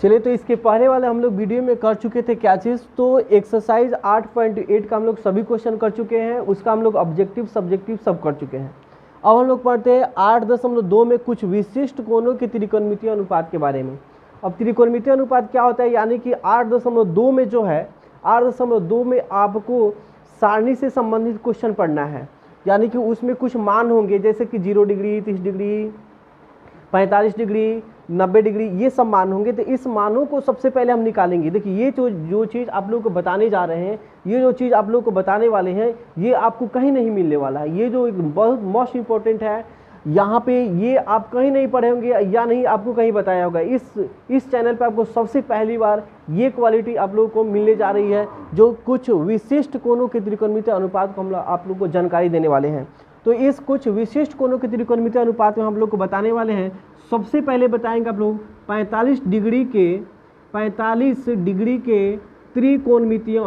चलिए, तो इसके पहले वाले हम लोग वीडियो में कर चुके थे क्या चीज़, तो एक्सरसाइज 8.8 का हम लोग सभी क्वेश्चन कर चुके हैं, उसका हम लोग ऑब्जेक्टिव सब्जेक्टिव सब कर चुके हैं। अब हम लोग पढ़ते हैं 8.2 में कुछ विशिष्ट कोणों की त्रिकोणमितीय अनुपात के बारे में। अब त्रिकोणमितीय अनुपात क्या होता है, यानी कि 8.2 में जो है 8.2 में आपको सारणी से संबंधित क्वेश्चन पढ़ना है, यानी कि उसमें कुछ मान होंगे जैसे कि 0 डिग्री, 30 डिग्री, 45 डिग्री, 90 डिग्री, ये सब मान होंगे। तो इस मानों को सबसे पहले हम निकालेंगे। देखिए, ये जो चीज़ आप लोग को बताने जा रहे हैं, ये जो चीज़ आप लोग को बताने वाले हैं, ये आपको कहीं नहीं मिलने वाला है। ये जो एक बहुत मोस्ट इम्पोर्टेंट है, यहाँ पे ये आप कहीं नहीं पढ़े होंगे या नहीं आपको कहीं बताया होगा। इस चैनल पे आपको सबसे पहली बार ये क्वालिटी आप लोगों को मिलने जा रही है, जो कुछ विशिष्ट कोणों के त्रिकोणमितीय अनुपात को हम आप लोग को जानकारी देने वाले हैं। तो इस कुछ विशिष्ट कोणों के त्रिकोणमितीय अनुपात में हम लोग को बताने वाले हैं। सबसे पहले बताएंगे आप लोग 45 डिग्री के त्रिकोणमितीय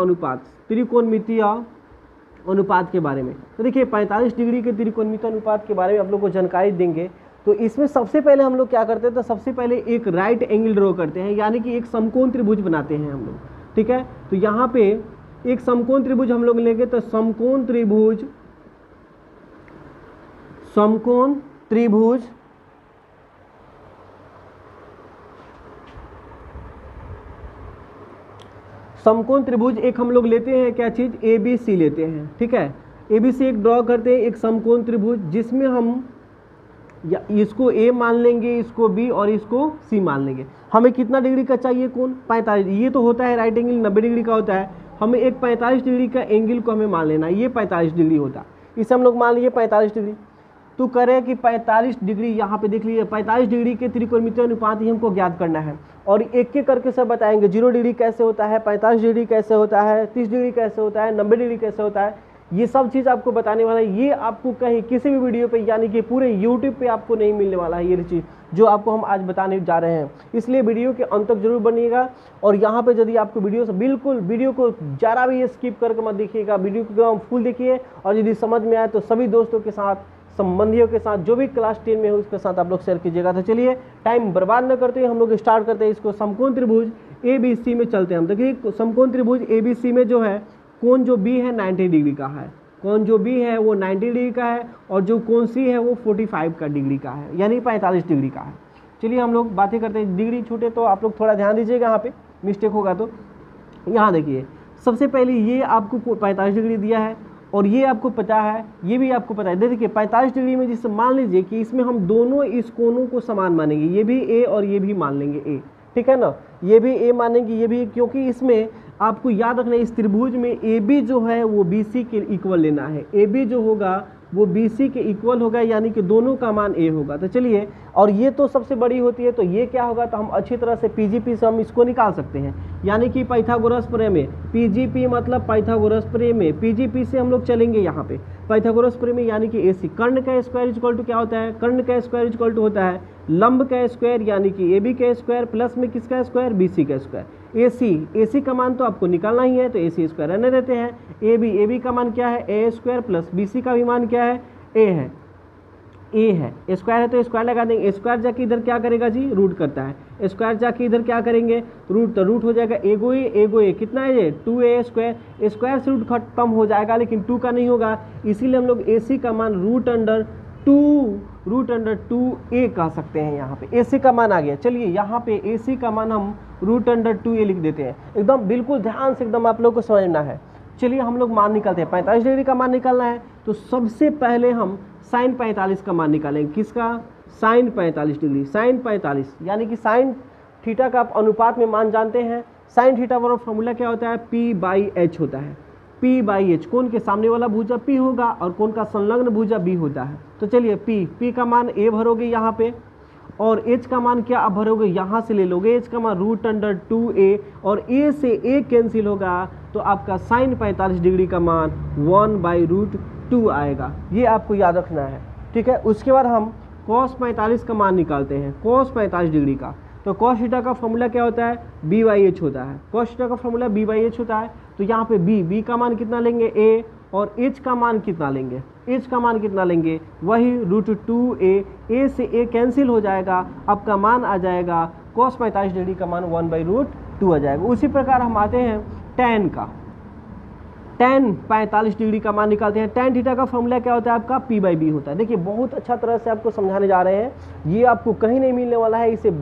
अनुपात के बारे में। तो देखिए, 45 डिग्री के त्रिकोणमितीय अनुपात के बारे में आप लोग को जानकारी देंगे। तो इसमें सबसे पहले हम लोग क्या करते हैं, तो सबसे पहले एक राइट एंगल ड्रॉ करते हैं, यानी कि एक समकोण त्रिभुज बनाते हैं हम लोग। ठीक है, तो यहाँ पे एक समकोण त्रिभुज हम लोग लेंगे। तो समकोण त्रिभुज एक हम लोग लेते हैं, क्या चीज़, ABC लेते हैं। ठीक है, ABC एक ड्रॉ करते हैं, एक समकोण त्रिभुज, जिसमें हम या इसको A मान लेंगे, इसको B और इसको C मान लेंगे। हमें कितना डिग्री का चाहिए कोण, 45। ये तो होता है राइट एंगल 90 डिग्री का होता है। हमें एक 45 डिग्री का एंगल को हमें मान लेना है, ये 45 डिग्री होता है। इसे हम लोग मान लिए 45 डिग्री। तो करें कि 45 डिग्री, यहाँ पे देख लीजिए 45 डिग्री के त्रिकोणमितीय अनुपात ही हमको ज्ञात करना है, और एक एक करके सब बताएंगे। 0 डिग्री कैसे होता है, 45 डिग्री कैसे होता है, 30 डिग्री कैसे होता है, 90 डिग्री कैसे होता है, ये सब चीज़ आपको बताने वाला है। ये आपको कहीं किसी भी वीडियो पे, यानी कि पूरे यूट्यूब पे आपको नहीं मिलने वाला है ये चीज़, जो आपको हम आज बताने जा रहे हैं। इसलिए वीडियो के अंत तक जरूर बनिएगा। और यहाँ पे यदि आपको वीडियो को ज़रा भी स्किप करके मत देखिएगा, वीडियो को फुल देखिए। और यदि समझ में आए तो सभी दोस्तों के साथ, संबंधियों के साथ, जो भी क्लास 10 में हो उसके साथ आप लोग शेयर कीजिएगा। तो चलिए, टाइम बर्बाद न करते हुए हम लोग स्टार्ट करते हैं इसको। समकोण त्रिभुज ABC में चलते हैं हम। देखिए, समकोण त्रिभुज ABC में जो है कोण जो B है 90 डिग्री का है, कोण जो B है वो 90 डिग्री का है, और जो कोण C है वो 45 का डिग्री का है, यानी 45 डिग्री का है। चलिए, हम लोग बातें करते हैं। डिग्री छूटे तो आप लोग थोड़ा ध्यान दीजिएगा, यहाँ पे मिस्टेक होगा तो। यहाँ देखिए, सबसे पहले ये आपको 45 डिग्री दिया है, और ये आपको पता है, ये भी आपको पता है। देखिए, 45 डिग्री में जिससे मान लीजिए कि इसमें हम दोनों इस कोणों को समान मानेंगे, ये भी A और ये भी मान लेंगे A। ठीक है ना, ये भी A मानेंगे, ये भी, क्योंकि इसमें आपको याद रखना है, इस त्रिभुज में AB जो है वो BC के इक्वल लेना है। AB जो होगा वो BC के इक्वल होगा, यानी कि दोनों का मान A होगा। तो चलिए, और ये तो सबसे बड़ी होती है, तो ये क्या होगा, तो हम अच्छी तरह से PGP से हम इसको निकाल सकते हैं, यानी कि पाइथागोरस प्रमेय। PGP मतलब पाइथागोरस प्रमेय। PGP से हम लोग चलेंगे यहाँ पे पाइथागोरस प्रमेय, यानी कि AC। कर्ण का स्क्वायर इक्वल टू क्या होता है, कर्ण का स्क्वायर इक्वल टू होता है लंब का स्क्वायर, यानी कि AB का स्क्वायर प्लस में किसका स्क्वायर, BC का स्क्वायर। AC का मान तो आपको निकालना ही है, तो AC स्क्वायर रहने देते हैं। AB का मान क्या है, A स्क्वायर प्लस BC का भी मान क्या है, A है। स्क्वायर है तो स्क्वायर लगा देंगे। स्क्वायर जाके इधर क्या करेगा जी, रूट करता है। स्क्वायर जाके इधर क्या करेंगे, रूट, तो रूट हो जाएगा एगो ए कितना है ये 2A स्क्वायर। स्क्वायर से रूट खत्म हो जाएगा, लेकिन 2 का नहीं होगा, इसीलिए हम लोग AC का मान रूट अंडर 2A कह सकते हैं। यहाँ पे AC का मान आ गया। चलिए, यहाँ पे AC का मान हम रूट अंडर 2A लिख देते हैं। एकदम बिल्कुल ध्यान से एकदम आप लोग को समझना है। चलिए, हम लोग मान निकालते हैं। 45 डिग्री का मान निकालना है, तो सबसे पहले हम साइन 45 का मान निकालेंगे। किसका, साइन 45 डिग्री। साइन 45 यानी कि साइन थीटा का आप अनुपात में मान जानते हैं। साइन थीटा वाला फॉर्मूला क्या होता है, P/H होता है। P/H, कोण के सामने वाला भुजा P होगा और कोण का संलग्न भुजा B होता है। तो चलिए, P का मान A भरोगे यहाँ पे, और H का मान क्या आप भरोगे, यहाँ से ले लोगे। H का मान रूट अंडर 2A, और A से A कैंसिल होगा, तो आपका साइन 45 डिग्री का मान 1/√2 आएगा। ये आपको याद रखना है। ठीक है, उसके बाद हम cos 45 का मान निकालते हैं, cos 45 डिग्री का। तो cos थीटा का फॉर्मूला क्या होता है, B/H होता है। cos थीटा का फॉर्मूला B/H होता है। तो यहाँ पे B का मान कितना लेंगे, A, और H का मान कितना लेंगे, H का मान कितना लेंगे, वही √2A। A से A कैंसिल हो जाएगा, आपका मान आ जाएगा कॉस 45 डिग्री का मान 1/√2 आ जाएगा। उसी प्रकार हम आते हैं tan का, tan 45 डिग्री का मान निकालते हैं। tan थीटा का फॉर्मूला क्या होता है आपका, p/b होता है। देखिए बहुत अच्छा तरह से आपको समझाने जा रहे हैं, ये आपको कहीं नहीं मिलने वाला है, इसे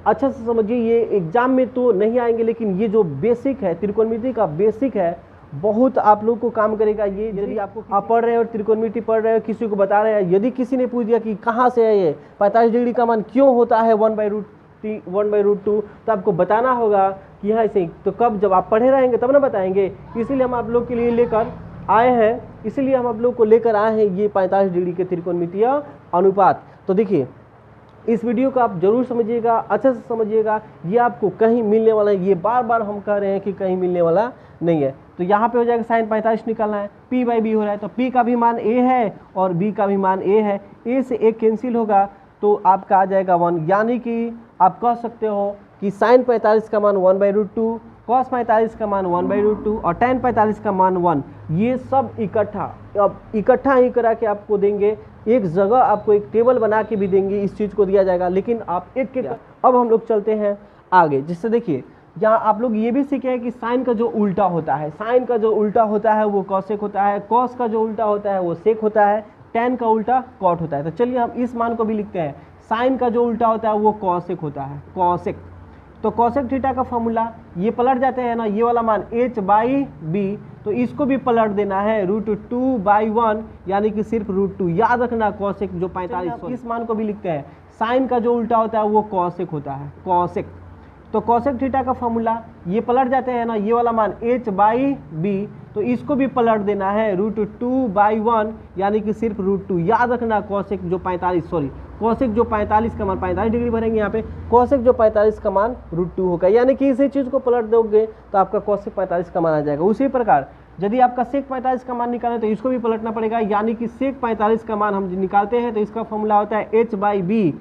अच्छा से समझिए। ये एग्जाम में तो नहीं आएंगे, लेकिन ये जो बेसिक है, त्रिकोणमिति का बेसिक है, बहुत आप लोग को काम करेगा ये। यदि आपको आप पढ़ रहे हो, त्रिकोणमिति पढ़ रहे हो, किसी को बता रहे हैं, यदि किसी ने पूछ दिया कि कहाँ से है ये 45 डिग्री का मान क्यों होता है 1/√2, तो आपको बताना होगा कि यहाँ ऐसे। तो कब, जब आप पढ़े रहेंगे तब ना बताएंगे। इसीलिए हम आप लोग के लिए लेकर आए हैं, इसीलिए हम आप लोग को लेकर आए हैं ये 45 डिग्री के त्रिकोणमितीय अनुपात। तो देखिए इस वीडियो को आप जरूर समझिएगा, अच्छे से समझिएगा, ये आपको कहीं मिलने वाला है, ये बार बार हम कह रहे हैं कि कहीं मिलने वाला नहीं है। तो यहाँ पे हो जाएगा sin 45 निकालना है, p/b हो रहा है, तो p का भी मान a है और b का भी मान a है, a से a कैंसिल होगा तो आपका आ जाएगा 1। यानी कि आप कह सकते हो कि sin 45 का मान 1/√2, cos 45 का मान 1/√2 और tan 45 का मान 1। ये सब इकट्ठा, अब इकट्ठा ही करा के आपको देंगे, एक जगह आपको एक टेबल बना के भी देंगे, इस चीज़ को दिया जाएगा। लेकिन आप एक एक, अब हम लोग चलते हैं आगे, जिससे देखिए यहाँ आप लोग ये भी सीखे हैं कि साइन का जो उल्टा होता है, साइन का जो उल्टा होता है वो कॉसेक होता है, कॉस का जो उल्टा होता है वो सेक होता है, tan का उल्टा कॉट होता है। तो चलिए हम इस मान को भी लिखते हैं, साइन का जो उल्टा होता है वो कॉसेक होता है, कॉसेक। तो कॉसेक थीटा का फॉर्मूला, ये पलट जाते हैं ना, ये वाला मान h/b, तो इसको भी पलट देना है √2/1, यानी कि सिर्फ √2। याद रखना कॉसेक जो 45, इस मान को भी लिखते हैं, साइन का जो उल्टा होता है वो कॉसेक होता है, कॉसेक। तो कॉसेक थीटा का फॉर्मूला, ये पलट जाते हैं ना, ये वाला मान h/b, तो इसको भी पलट देना है √2/1, यानी कि सिर्फ √2। याद रखना कॉसेक जो 45 का मान 45 डिग्री भरेंगे यहाँ पे, कॉसेक जो 45 का मान √2 होगा, यानी कि इसी चीज़ को पलट दोगे तो आपका कॉसेक 45 का मान आ जाएगा। उसी प्रकार यदि आपका सेक 45 का मान निकालें तो इसको भी पलटना पड़ेगा, यानी कि सेक 45 का मान हम निकालते हैं तो इसका फॉर्मूला होता है h/b,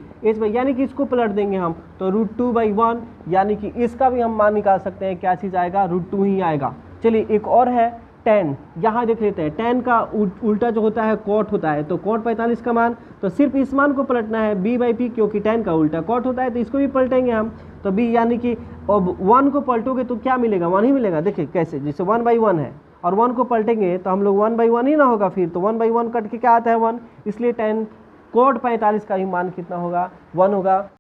यानी कि इसको पलट देंगे हम तो √2/1, यानी कि इसका भी हम मान निकाल सकते हैं, क्या चीज़ आएगा, √2 ही आएगा। चलिए एक और है tan, यहाँ देख लेते हैं। tan का उल्टा जो होता है कॉट होता है, तो कॉट 45 का मान, तो सिर्फ इस मान को पलटना है b/p, क्योंकि tan का उल्टा कॉट होता है, तो इसको भी पलटेंगे हम, तो b, यानी कि अब 1 को पलटोगे तो क्या मिलेगा, 1 ही मिलेगा। देखिए कैसे, जैसे 1/1 है और 1 को पलटेंगे तो हम लोग 1/1 ही ना होगा, फिर तो 1/1 कट के क्या आता है 1, इसलिए tan कॉट 45 का ही मान कितना होगा, 1 होगा।